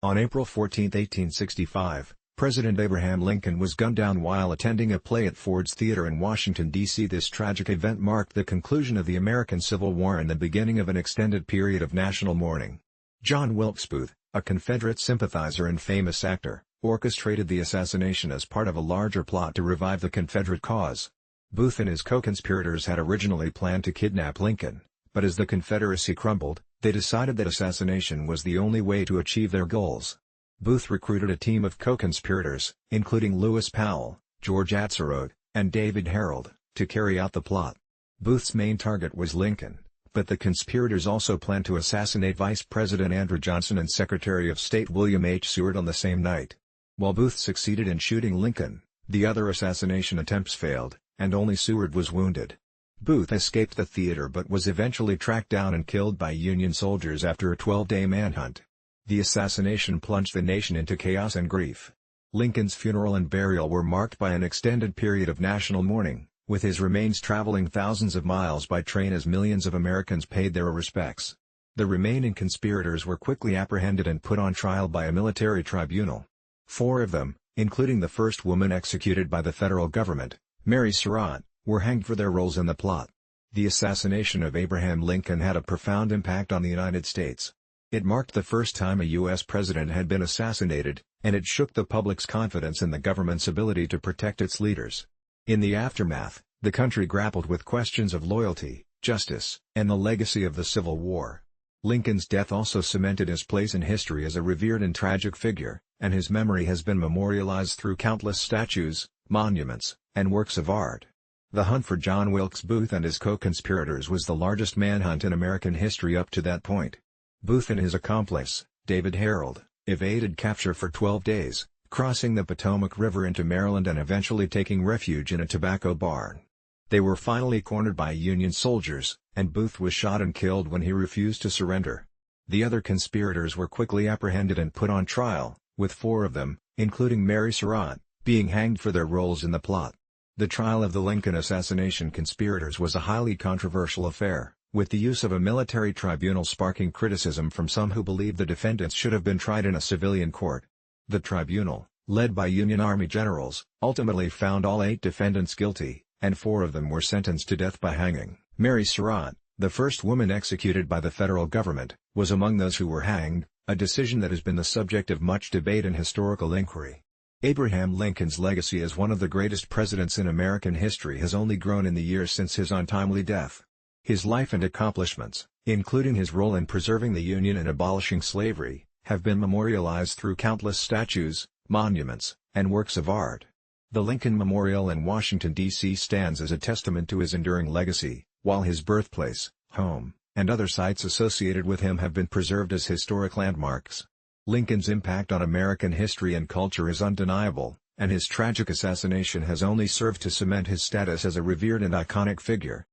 On April 14, 1865, President Abraham Lincoln was gunned down while attending a play at Ford's Theater in Washington, D.C. This tragic event marked the conclusion of the American Civil War and the beginning of an extended period of national mourning. John Wilkes Booth, a Confederate sympathizer and famous actor, orchestrated the assassination as part of a larger plot to revive the Confederate cause. Booth and his co-conspirators had originally planned to kidnap Lincoln, but as the Confederacy crumbled, they decided that assassination was the only way to achieve their goals. Booth recruited a team of co-conspirators, including Lewis Powell, George Atzerodt, and David Harold, to carry out the plot. Booth's main target was Lincoln, but the conspirators also planned to assassinate Vice President Andrew Johnson and Secretary of State William H. Seward on the same night. While Booth succeeded in shooting Lincoln, the other assassination attempts failed, and only Seward was wounded. Booth escaped the theater but was eventually tracked down and killed by Union soldiers after a 12-day manhunt. The assassination plunged the nation into chaos and grief. Lincoln's funeral and burial were marked by an extended period of national mourning, with his remains traveling thousands of miles by train as millions of Americans paid their respects. The remaining conspirators were quickly apprehended and put on trial by a military tribunal. 4 of them, including the first woman executed by the federal government, Mary Surratt, were hanged for their roles in the plot. The assassination of Abraham Lincoln had a profound impact on the United States. It marked the first time a U.S. president had been assassinated, and it shook the public's confidence in the government's ability to protect its leaders. In the aftermath, the country grappled with questions of loyalty, justice, and the legacy of the Civil War. Lincoln's death also cemented his place in history as a revered and tragic figure, and his memory has been memorialized through countless statues, monuments, and works of art. The hunt for John Wilkes Booth and his co-conspirators was the largest manhunt in American history up to that point. Booth and his accomplice, David Harold, evaded capture for 12 days, crossing the Potomac River into Maryland and eventually taking refuge in a tobacco barn. They were finally cornered by Union soldiers, and Booth was shot and killed when he refused to surrender. The other conspirators were quickly apprehended and put on trial, with 4 of them, including Mary Surratt, being hanged for their roles in the plot. The trial of the Lincoln assassination conspirators was a highly controversial affair, with the use of a military tribunal sparking criticism from some who believed the defendants should have been tried in a civilian court. The tribunal, led by Union Army generals, ultimately found all 8 defendants guilty, and 4 of them were sentenced to death by hanging. Mary Surratt, the first woman executed by the federal government, was among those who were hanged, a decision that has been the subject of much debate and historical inquiry. Abraham Lincoln's legacy as one of the greatest presidents in American history has only grown in the years since his untimely death. His life and accomplishments, including his role in preserving the Union and abolishing slavery, have been memorialized through countless statues, monuments, and works of art. The Lincoln Memorial in Washington, D.C. stands as a testament to his enduring legacy, while his birthplace, home, and other sites associated with him have been preserved as historic landmarks. Lincoln's impact on American history and culture is undeniable, and his tragic assassination has only served to cement his status as a revered and iconic figure.